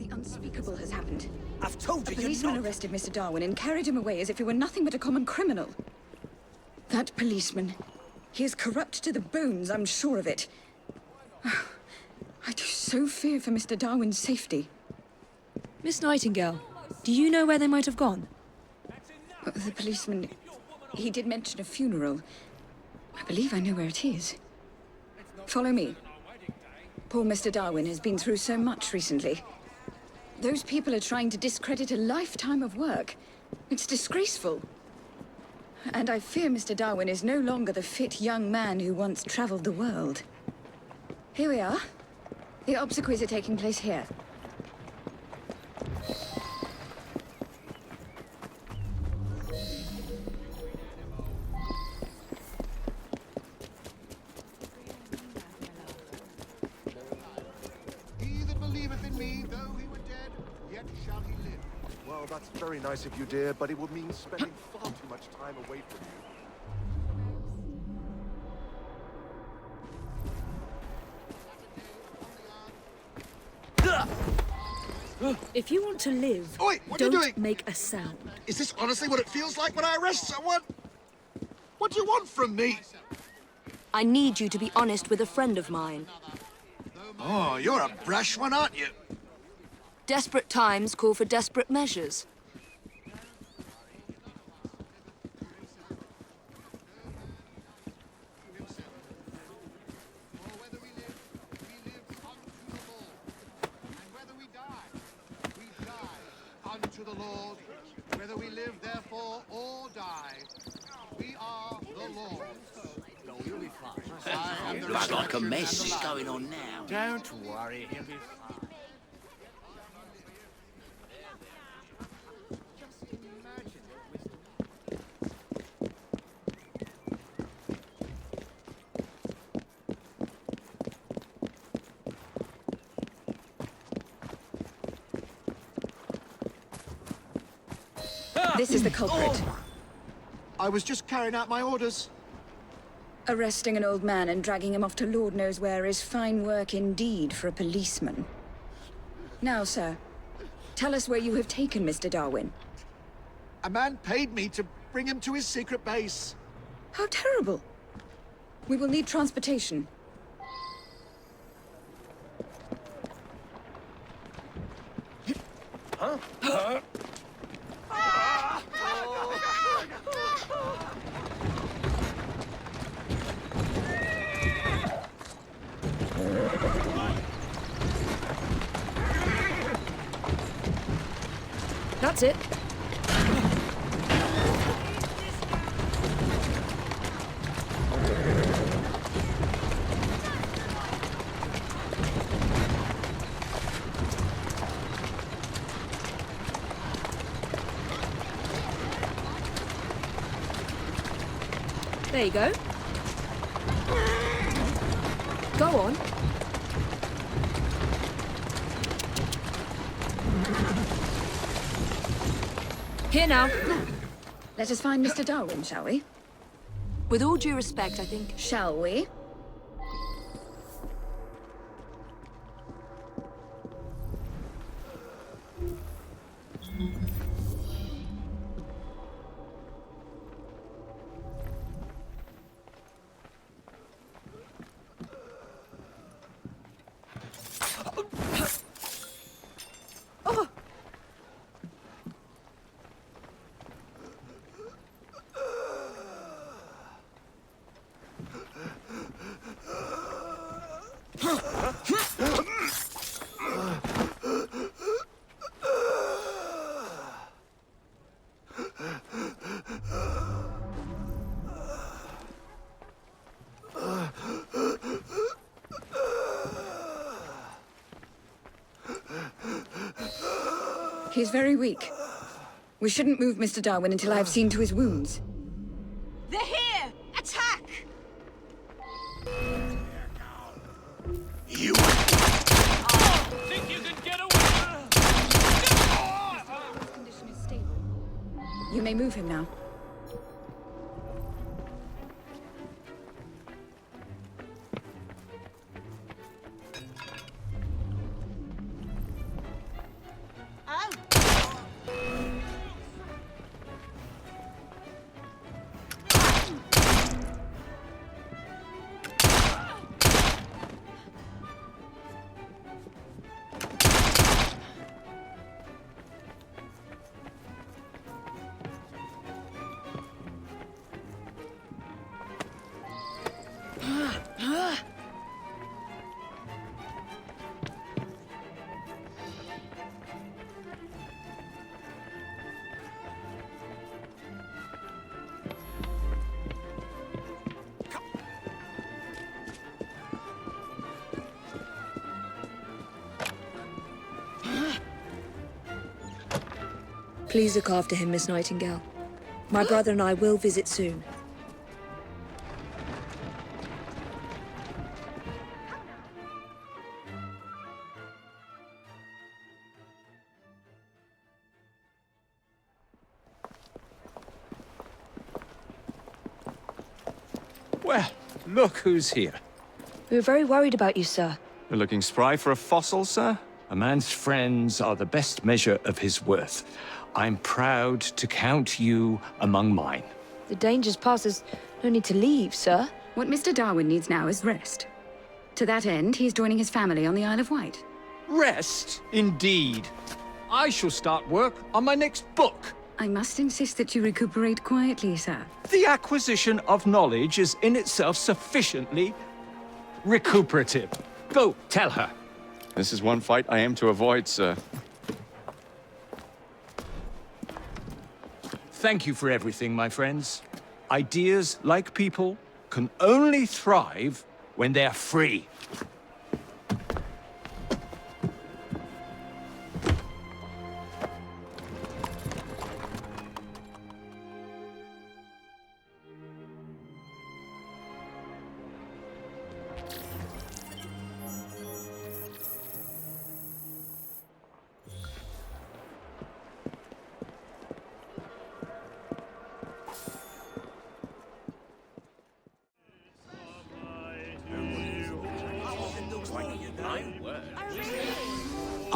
The unspeakable has happened. I've told A you, policeman arrested Mr. Darwin and carried him away as if he were nothing but a common criminal. That policeman, he is corrupt to the bones, I'm sure of it. I do so fear for Mr. Darwin's safety. Miss Nightingale, do you know where they might have gone? The policeman, he did mention a funeral. I believe I know where it is. Follow me. Poor Mr. Darwin has been through so much recently. Those people are trying to discredit a lifetime of work. It's disgraceful. And I fear Mr. Darwin is no longer the fit young man who once traveled the world. Here we are. The obsequies are taking place here. He that believeth in me, though he were dead, yet shall he live. Well, that's very nice of you, dear, but it would mean spending far too much time away from you. If you want to live, Oi, what are you don't doing? make a sound. Is this honestly what it feels like when I arrest someone? What do you want from me? I need you to be honest with a friend of mine. Oh, you're a brash one, aren't you? Desperate times call for desperate measures. Unto the Lord, whether we live therefore or die, we are the Lord's. No, you'll be fine. Looks like a mess is going on now. Don't worry, he'll be fine. This is the culprit. I was just carrying out my orders. Arresting an old man and dragging him off to Lord knows where is fine work indeed for a policeman. Now, sir, tell us where you have taken Mr. Darwin. A man paid me to bring him to his secret base. How terrible. We will need transportation. That's it. There you go. Go on. Here now. Let us find Mr. Darwin, shall we? With all due respect, I think... Shall we? He's very weak. We shouldn't move Mr. Darwin until I have seen to his wounds. They're here! Attack! You Think you can get away? His condition is stable. You may move him now. Please look after him, Miss Nightingale. My brother and I will visit soon. Well, look who's here. We were very worried about you, sir. You're looking spry for a fossil, sir? A man's friends are the best measure of his worth. I'm proud to count you among mine. The danger's past. There's no need to leave, sir. What Mr. Darwin needs now is rest. To that end, he's joining his family on the Isle of Wight. Rest, indeed. I shall start work on my next book. I must insist that you recuperate quietly, sir. The acquisition of knowledge is in itself sufficiently recuperative. Go, tell her. This is one fight I aim to avoid, sir. Thank you for everything, my friends. Ideas, like people, can only thrive when they're free.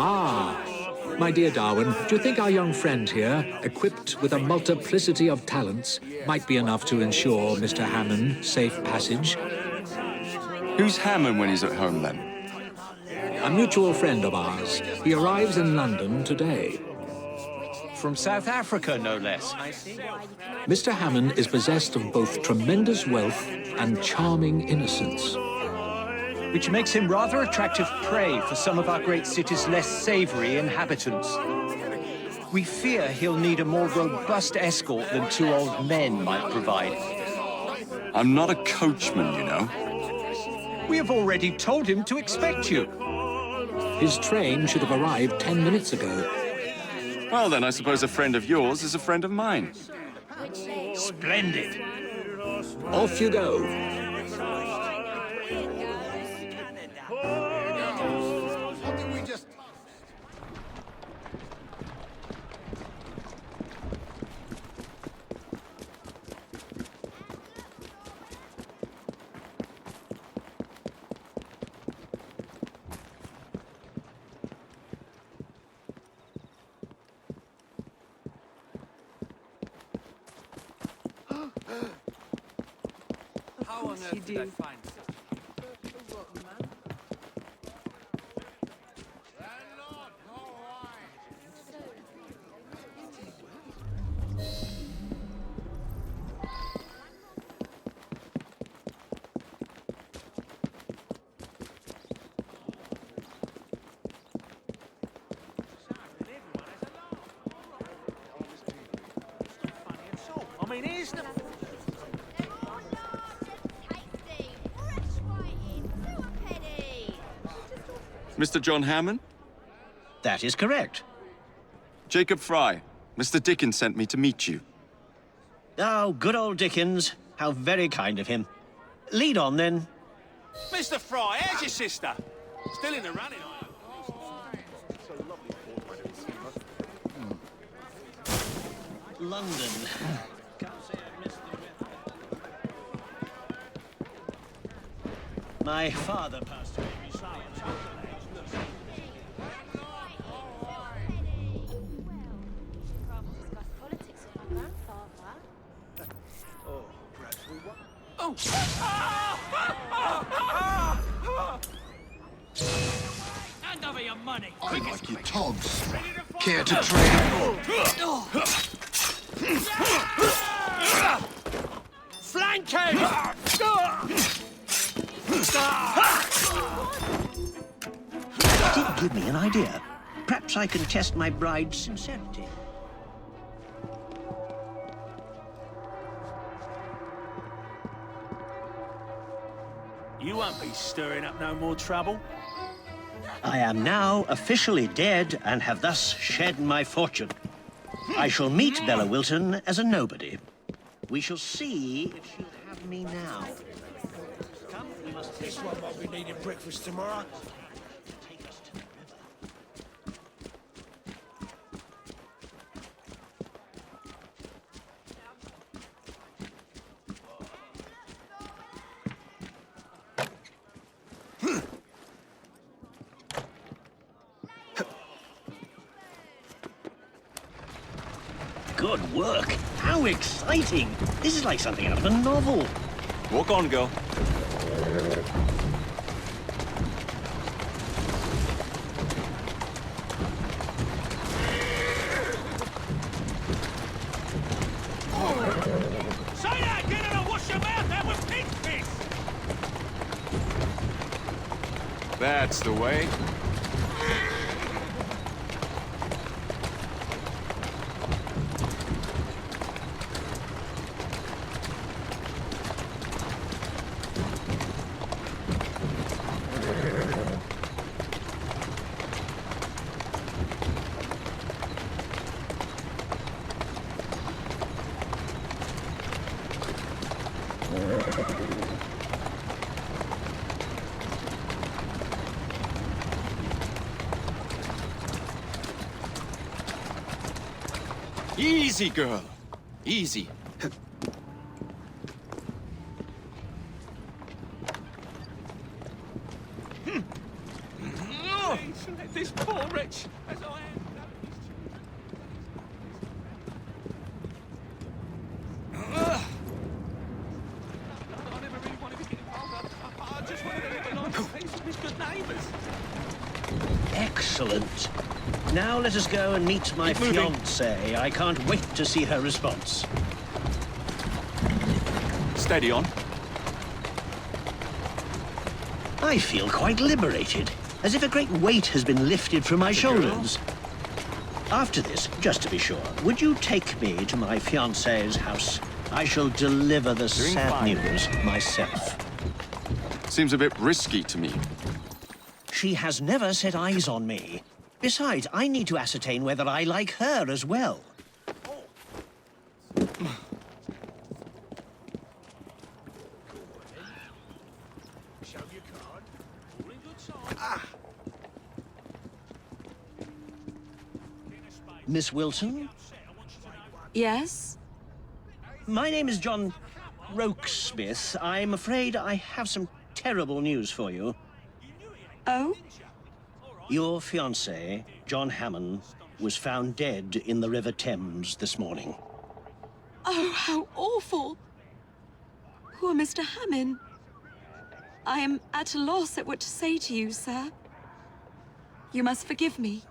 Ah, my dear Darwin, do you think our young friend here, equipped with a multiplicity of talents, might be enough to ensure Mr. Hammond safe passage? Who's Hammond when he's at home, then? A mutual friend of ours. He arrives in London today. From South Africa, no less. Mr. Hammond is possessed of both tremendous wealth and charming innocence. Which makes him rather attractive prey for some of our great city's less savory inhabitants. We fear he'll need a more robust escort than two old men might provide. I'm not a coachman, you know. We have already told him to expect you. His train should have arrived 10 minutes ago. Well, then I suppose a friend of yours is a friend of mine. Splendid. Off you go. How on earth did I find it? I mean, here's the... Mr. John Hammond? That is correct. Jacob Fry. Mr. Dickens sent me to meet you. Oh, good old Dickens. How very kind of him. Lead on, then. Mr. Fry, how's your sister? Still in the running, London. My father passed away recently. Oh! Hand over your money! I like your togs. Care to trade? Flank him! Did give me an idea. Perhaps I can test my bride's sincerity. You won't be stirring up no more trouble. I am now officially dead and have thus shed my fortune. I shall meet Bella Wilton as a nobody. We shall see if she'll have me now. Come, we must... This one won't be needing breakfast tomorrow. Take us to the river. Good work. How exciting. This is like something out of a novel. Walk on, girl. Say that again and I'll wash your mouth out with pig's piss! That's the way. Easy, girl. Easy. Let this poor wretch, as I am, I never really wanted to get involved. I just wanted to live a life of peace with his good neighbours. Excellent. Now let us go and meet my fiancée. I can't wait to see her response. Steady on. I feel quite liberated, as if a great weight has been lifted from my shoulders. After this, just to be sure, would you take me to my fiancée's house? I shall deliver the sad news myself. Seems a bit risky to me. She has never set eyes on me. Besides, I need to ascertain whether I like her as well. Miss Wilton? Yes? My name is John Rokesmith. I'm afraid I have some terrible news for you. Oh? Your fiancé, John Hammond, was found dead in the River Thames this morning. Oh, how awful! Poor Mr. Hammond. I am at a loss at what to say to you, sir. You must forgive me.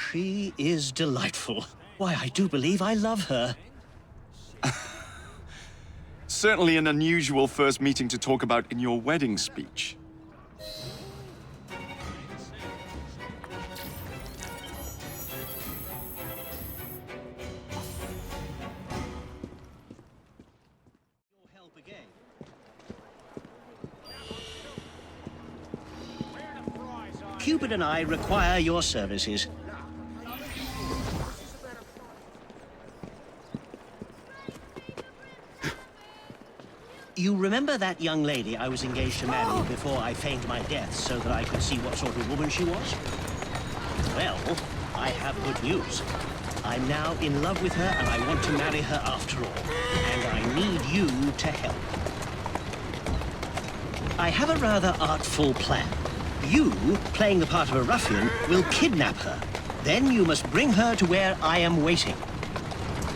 She is delightful. Why, I do believe I love her. Certainly an unusual first meeting to talk about in your wedding speech. Cupid and I require your services. You remember that young lady I was engaged to marry before I feigned my death so that I could see what sort of woman she was? Well, I have good news. I'm now in love with her and I want to marry her after all. And I need you to help. I have a rather artful plan. You, playing the part of a ruffian, will kidnap her. Then you must bring her to where I am waiting.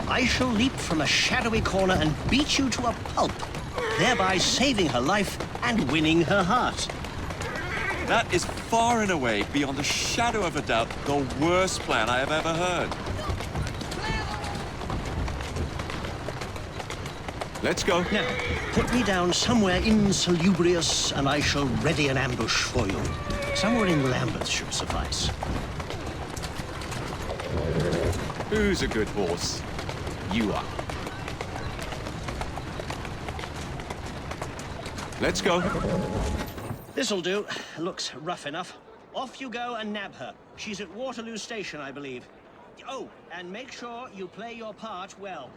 I shall leap from a shadowy corner and beat you to a pulp, thereby saving her life and winning her heart. That is far and away, beyond a shadow of a doubt, the worst plan I have ever heard. Let's go. Now, put me down somewhere insalubrious, and I shall ready an ambush for you. Somewhere in Lambeth should suffice. Who's a good horse? You are. Let's go. This'll do. Looks rough enough. Off you go and nab her. She's at Waterloo Station, I believe. Oh, and make sure you play your part well.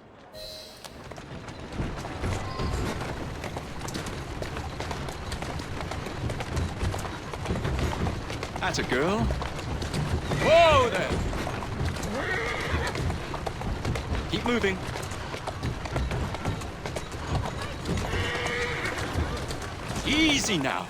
That's a girl. Whoa there! Keep moving. Easy now.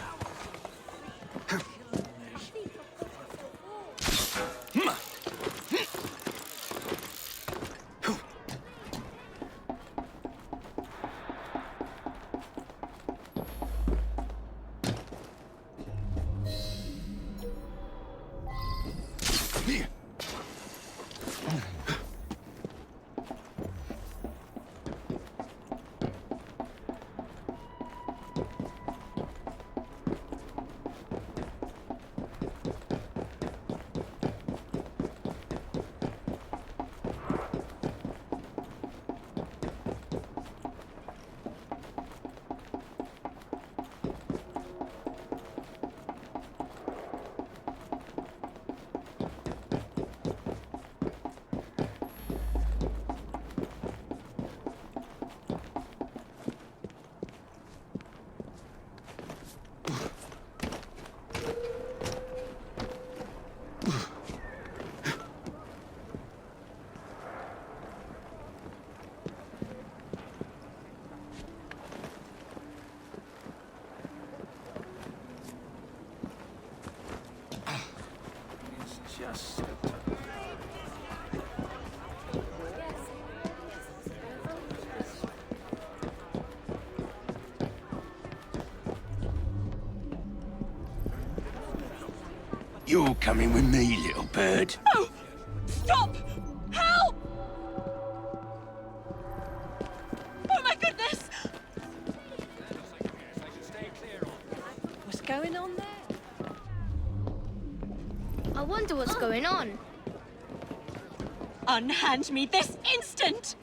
You're coming with me, little bird. Oh! Stop! Help! Oh my goodness! What's going on there? I wonder what's going on. Unhand me this instant!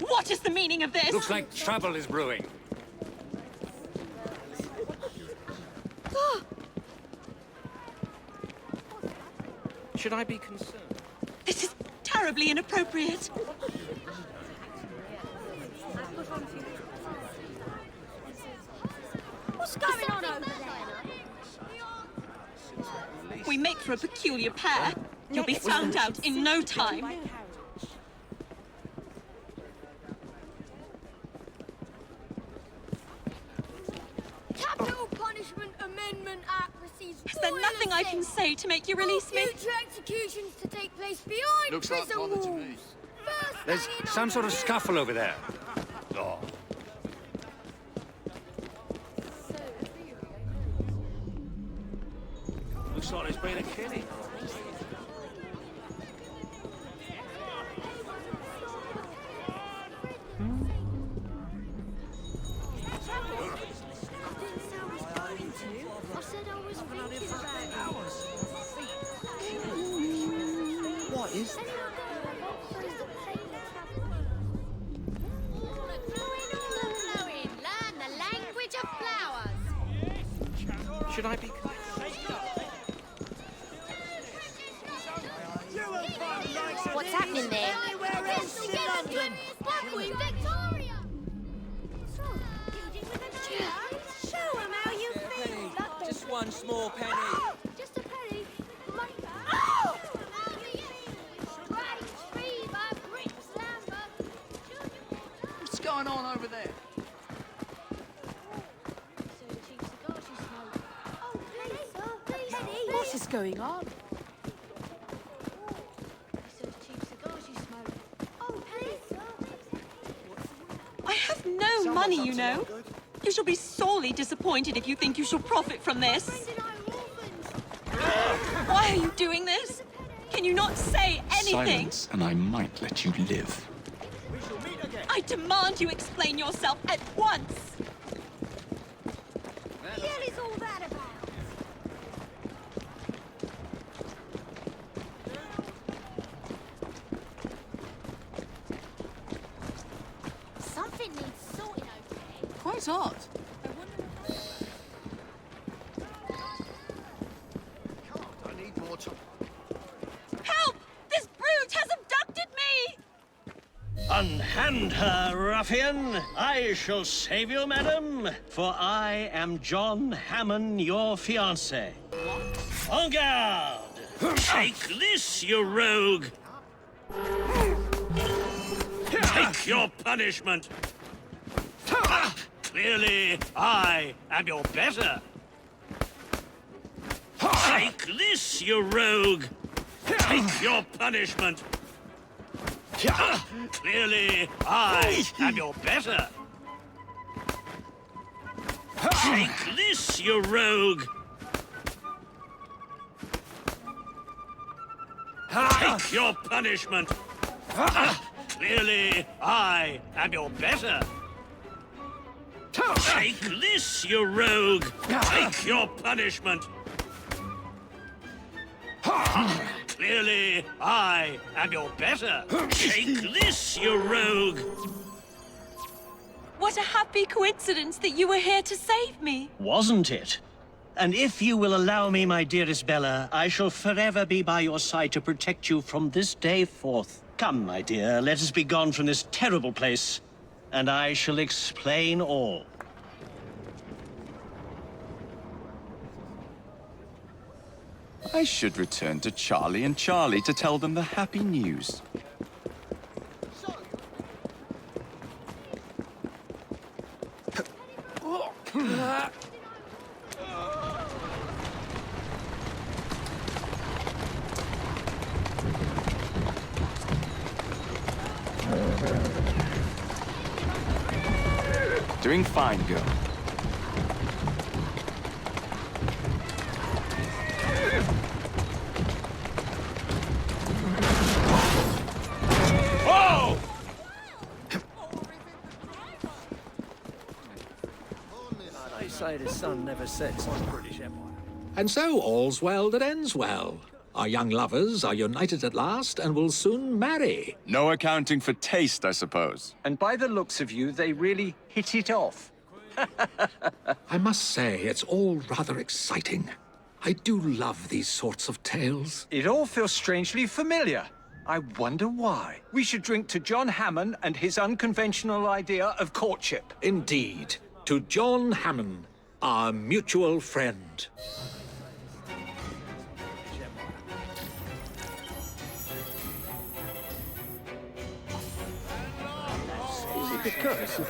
What is the meaning of this? Looks like trouble is brewing. Should I be concerned? This is terribly inappropriate. What's going on over there? We make for a peculiar pair. You'll be found out in no time. Capital Punishment Amendment Act receives Is there nothing I can say to make you release me? future executions to take place behind Looks like prison bother to walls. me. First There's hanging some on sort of the scuffle over there. Oh. Looks like there's been a killing. I said I was thinking about it. What is that? Learn the language of flowers. Should I be What's happening there? Queen Victoria! Show him how you feel. Just one small penny. Just a penny. What's going on over there? What is going on? I have no money, you know. You shall be sorely disappointed if you think you shall profit from this. Why are you doing this? Can you not say anything? Silence, and I might let you live. I demand you explain yourself at once. What the hell is all that about? Something needs sorting over there. What odd? I need more time. Help! This brute has abducted me! Unhand her, ruffian! I shall save you, madam, for I am John Hammond, your fiancé. En garde! Take this, you rogue! Take your punishment! Clearly, I am your better. Take this, you rogue! Take your punishment! Clearly, I am your better. Take this, you rogue! Take your punishment! Clearly, I am your better. Take this, you rogue! Take your punishment! Clearly, I am your better. Take this, you rogue! What a happy coincidence that you were here to save me. Wasn't it? And if you will allow me, my dearest Bella, I shall forever be by your side to protect you from this day forth. Come, my dear, let us be gone from this terrible place, and I shall explain all. I should return to Charlie and Charlie to tell them the happy news. Doing fine, girl. Whoa! They say the sun never sets on British Empire. And so all's well that ends well. Our young lovers are united at last and will soon marry. No accounting for taste, I suppose. And by the looks of you, they really hit it off. I must say, it's all rather exciting. I do love these sorts of tales. It all feels strangely familiar. I wonder why. We should drink to John Hammond and his unconventional idea of courtship. Indeed. To John Hammond, our mutual friend. Because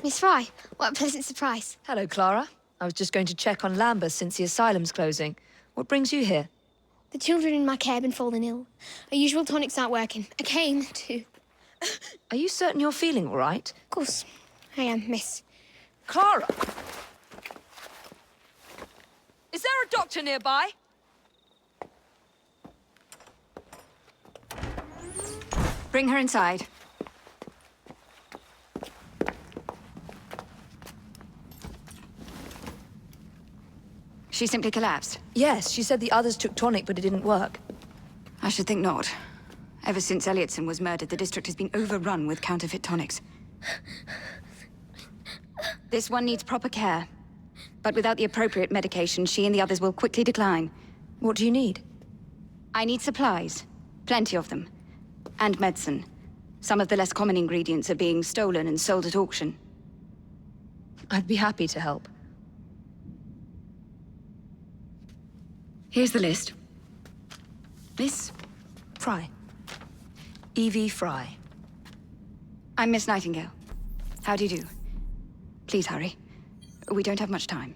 Miss Fry, what a pleasant surprise. Hello, Clara. I was just going to check on Lambeth since the asylum's closing. What brings you here? The children in my care have been falling ill. Our usual tonics aren't working. I came to... Are you certain you're feeling all right? Of course, I am, miss. Clara! Is there a doctor nearby? Bring her inside. She simply collapsed. Yes, she said the others took tonic, but it didn't work. I should think not. Ever since Elliotson was murdered, the district has been overrun with counterfeit tonics. This one needs proper care. But without the appropriate medication, she and the others will quickly decline. What do you need? I need supplies. Plenty of them. And medicine. Some of the less common ingredients are being stolen and sold at auction. I'd be happy to help. Here's the list. Miss? Fry. Ivy Fry. I'm Miss Nightingale. How do you do? Please hurry. We don't have much time.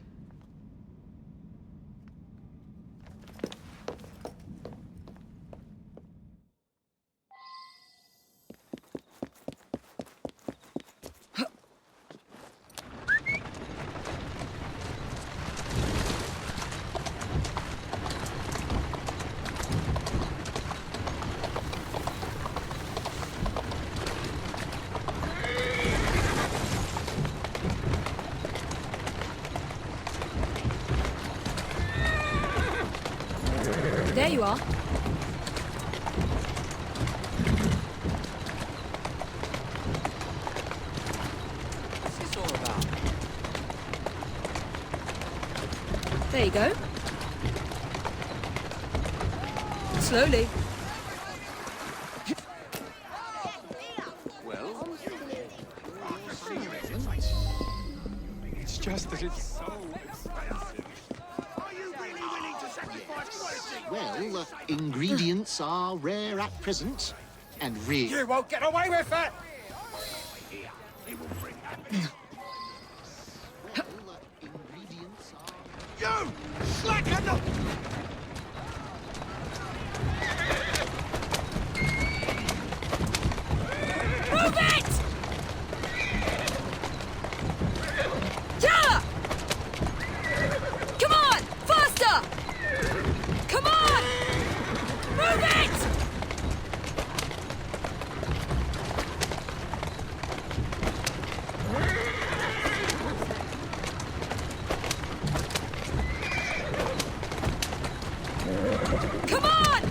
There you are. What's this all about? There you go. Slowly. Well, it's just that it's so expensive. Are you really willing to sacrifice quality? Well, ingredients are rare at present, and real. You won't get away with it! Ingredients are... You! Slacken the... Move it! Yeah! Come on! Faster! Come on! Move it! Come on!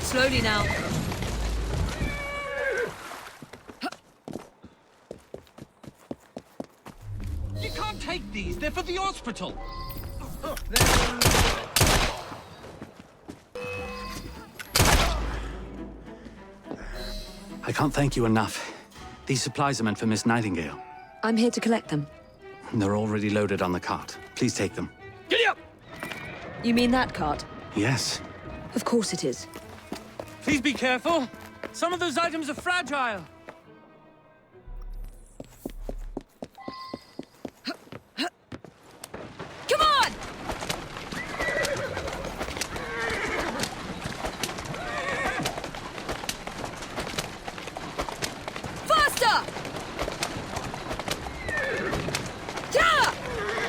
Slowly now. You can't take these. They're for the hospital. I can't thank you enough. These supplies are meant for Miss Nightingale. I'm here to collect them. They're already loaded on the cart. Please take them. Giddy up! You mean that cart? Yes. Of course it is. Please be careful. Some of those items are fragile. Come on! Faster! Yeah!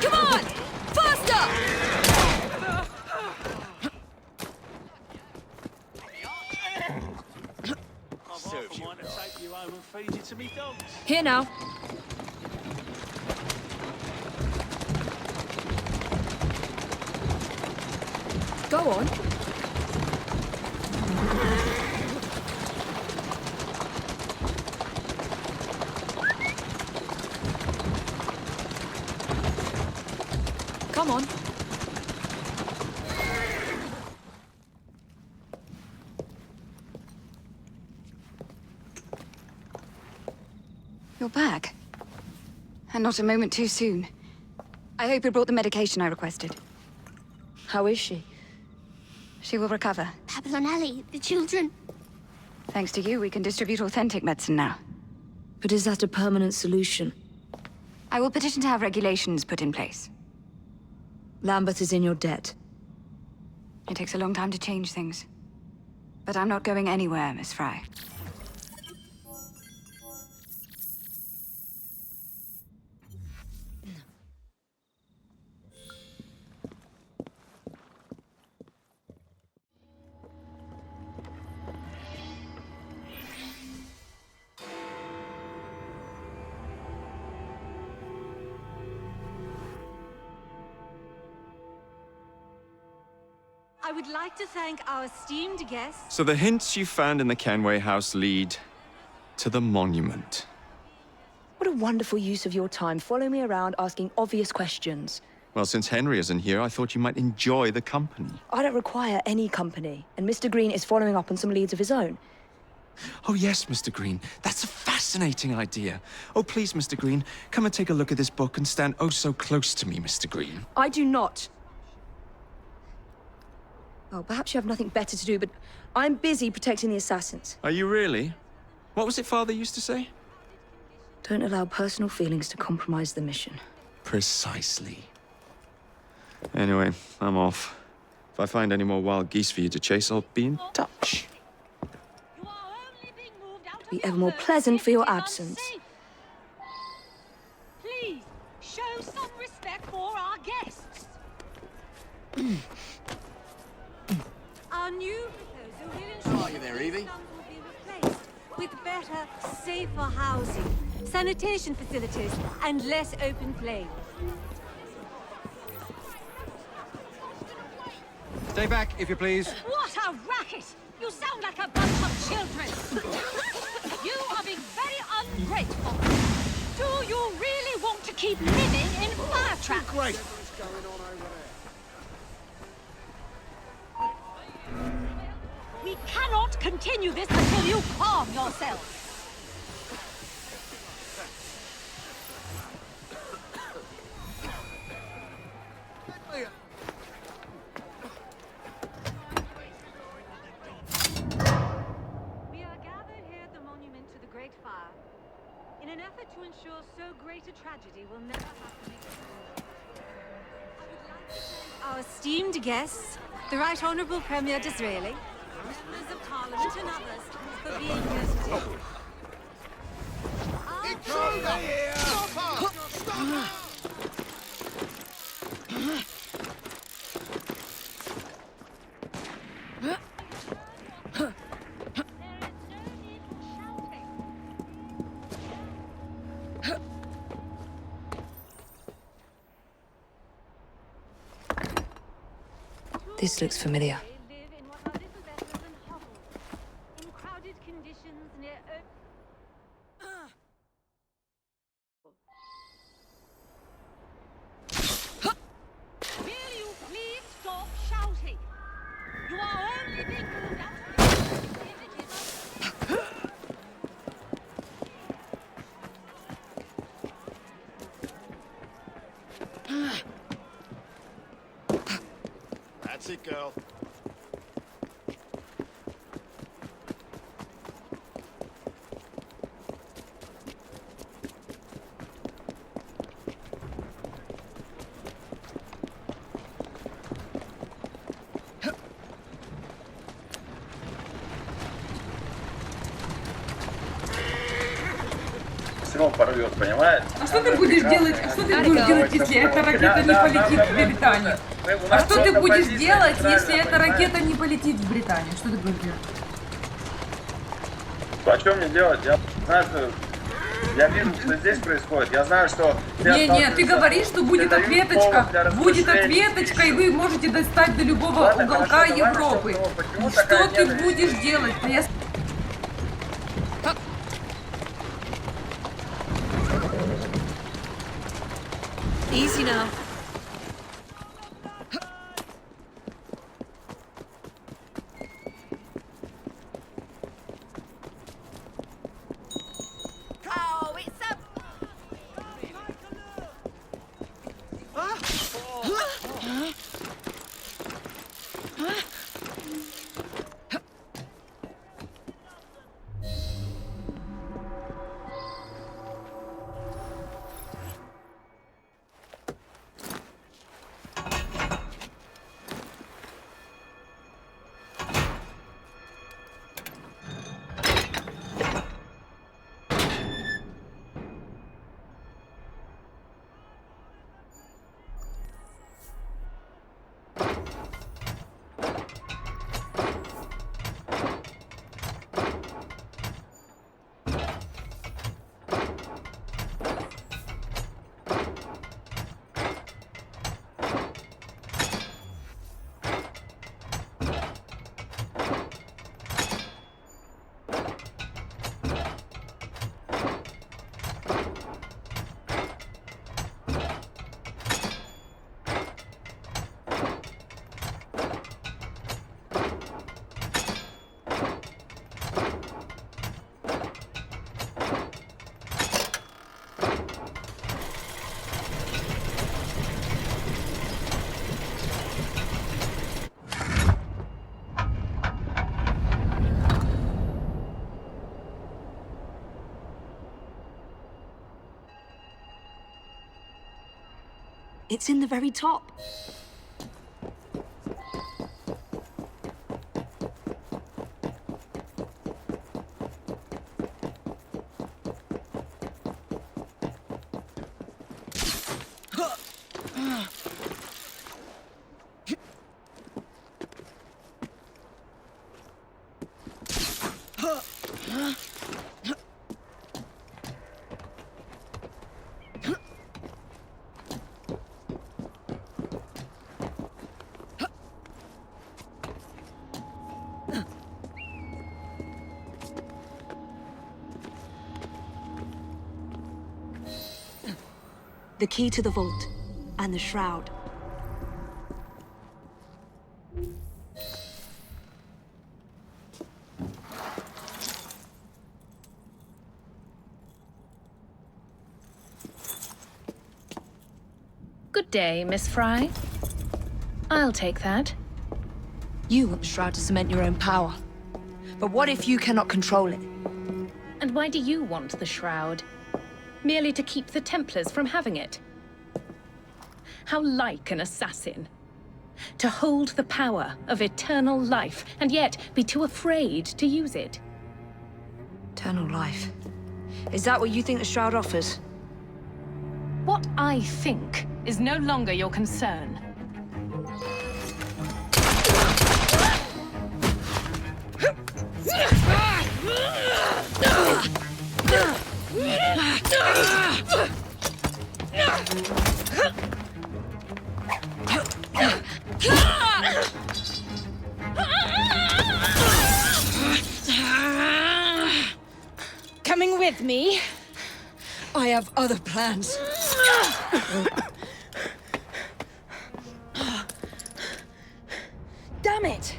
Come on! Faster! Here now. Go on. Come on. You're back. And not a moment too soon. I hope you brought the medication I requested. How is she? She will recover. Babylon Alley, the children. Thanks to you, we can distribute authentic medicine now. But is that a permanent solution? I will petition to have regulations put in place. Lambeth is in your debt. It takes a long time to change things. But I'm not going anywhere, Miss Fry. I would like to thank our esteemed guests. So the hints you found in the Kenway house lead to the monument. What a wonderful use of your time, following me around asking obvious questions. Well, since Henry isn't here, I thought you might enjoy the company. I don't require any company, and Mr. Green is following up on some leads of his own. Oh, yes, Mr. Green. That's a fascinating idea. Oh, please, Mr. Green, come and take a look at this book and stand oh so close to me, Mr. Green. I do not. Well, perhaps you have nothing better to do, but I'm busy protecting the assassins. Are you really? What was it Father used to say? Don't allow personal feelings to compromise the mission. Precisely. Anyway, I'm off. If I find any more wild geese for you to chase, I'll be in touch. Be ever more pleasant for your absence. Please, show some respect for our guests. Our new proposal will ensure How are you there, Evie? will be replaced with better, safer housing, sanitation facilities, and less open flame. Stay back, if you please. What a racket! You sound like a bunch of children. You are being very ungrateful. Do you really want to keep living in fire traps? Great. We cannot continue this until you calm yourselves. We are gathered here at the monument to the Great Fire in an effort to ensure so great a tragedy will never happen again. I would like to thank our esteemed guests, the Right Honourable Premier Disraeli, members of Parliament and others for being here today. This looks familiar. That's it, girl. Срок порвет, понимаешь? А что ты будешь делать? А что ты будешь делать, если эта ракета не полетит в Британию? А что ты будешь делать, если эта ракета не полетит в Британию? Что ты будешь делать? А что мне делать? Я знаю, что... Я вижу, что здесь происходит. Я знаю, что... Не, ты говоришь, что будет ответочка. Будет ответочка, и вы можете достать до любого уголка Европы. Что ты будешь делать? Easy now. Oh, it's a... It's in the very top. key to the vault and the shroud. Good day, Miss Fry. I'll take that. You want the shroud to cement your own power. But what if you cannot control it? And why do you want the shroud? Merely to keep the Templars from having it? How like an assassin. To hold the power of eternal life, and yet be too afraid to use it. Eternal life. Is that what you think the shroud offers? What I think is no longer your concern. Coming with me? I have other plans. Damn it!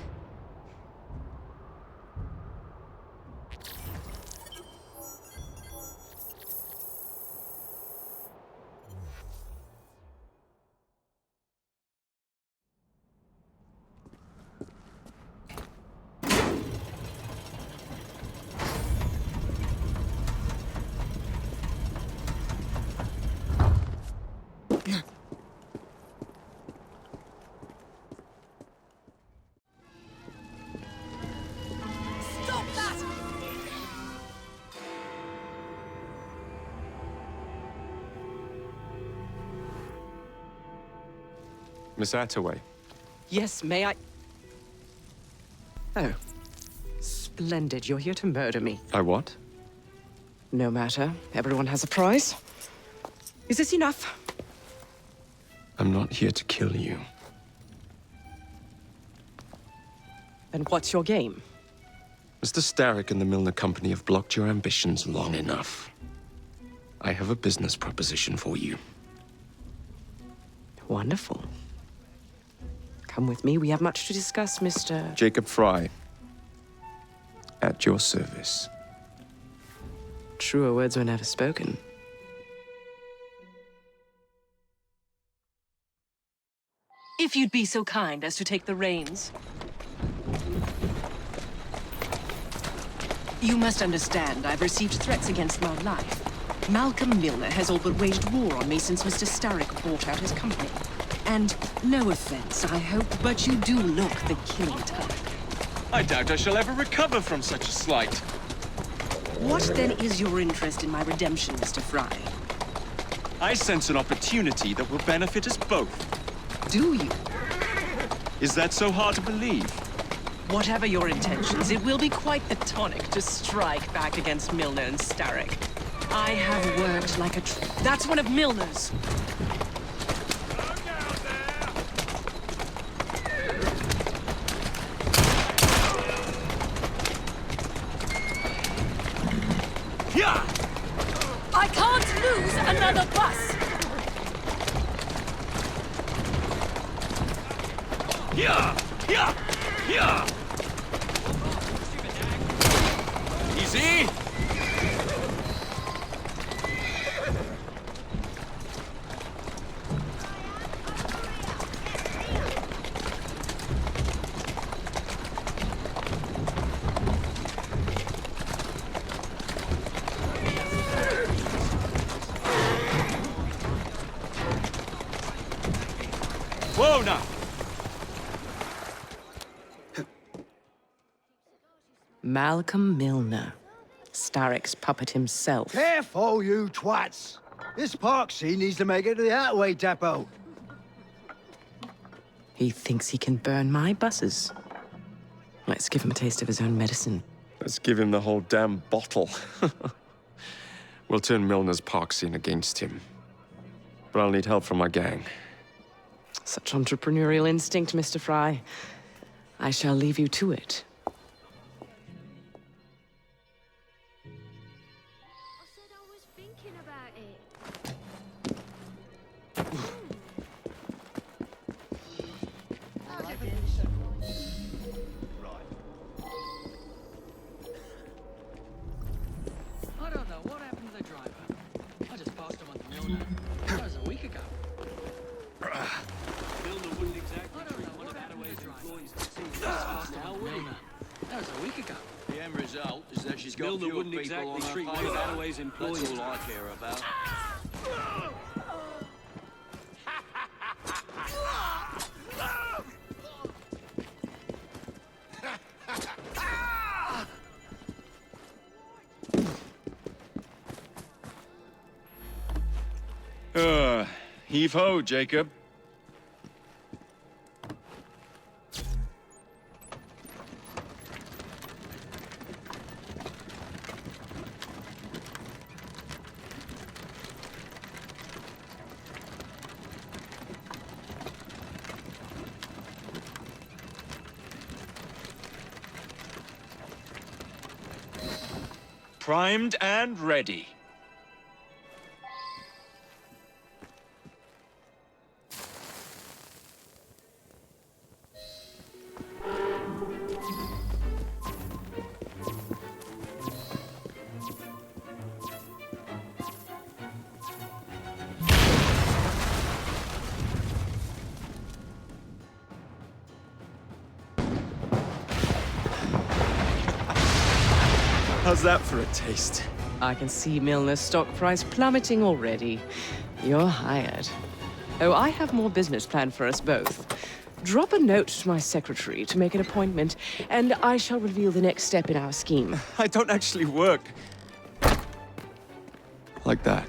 Miss Attaway. Yes, may I? Oh. Splendid. You're here to murder me. I what? No matter. Everyone has a price. Is this enough? I'm not here to kill you. And what's your game? Mr. Starrick and the Milner Company have blocked your ambitions long enough. I have a business proposition for you. Wonderful. Come with me. We have much to discuss, Mr. Jacob Fry. At your service. Truer words were never spoken. If you'd be so kind as to take the reins. You must understand, I've received threats against my life. Malcolm Milner has all but waged war on me since Mr. Starrick bought out his company. And no offense, I hope, but you do look the killing type. I doubt I shall ever recover from such a slight. What then is your interest in my redemption, Mr. Fry? I sense an opportunity that will benefit us both. Do you? Is that so hard to believe? Whatever your intentions, it will be quite the tonic to strike back against Milner and Starrick. I have worked like a That's one of Milner's. Yeah! I can't lose another bus! Yeah! Yeah! Yeah! Easy! Whoa, now! Malcolm Milner. Starrick's puppet himself. Careful, you twats! This Parksy needs to make it to the Attaway depot. He thinks he can burn my buses. Let's give him a taste of his own medicine. Let's give him the whole damn bottle. We'll turn Milner's park scene against him. But I'll need help from my gang. Such entrepreneurial instinct, Mr. Fry. I shall leave you to it. she's got Milner wouldn't exactly treat one of Alloway's employees. That's all I care about. Heave-ho, Jacob. Primed and ready. How's that for a taste? I can see Milner's stock price plummeting already. You're hired. Oh, I have more business planned for us both. Drop a note to my secretary to make an appointment, and I shall reveal the next step in our scheme. I don't actually work like that.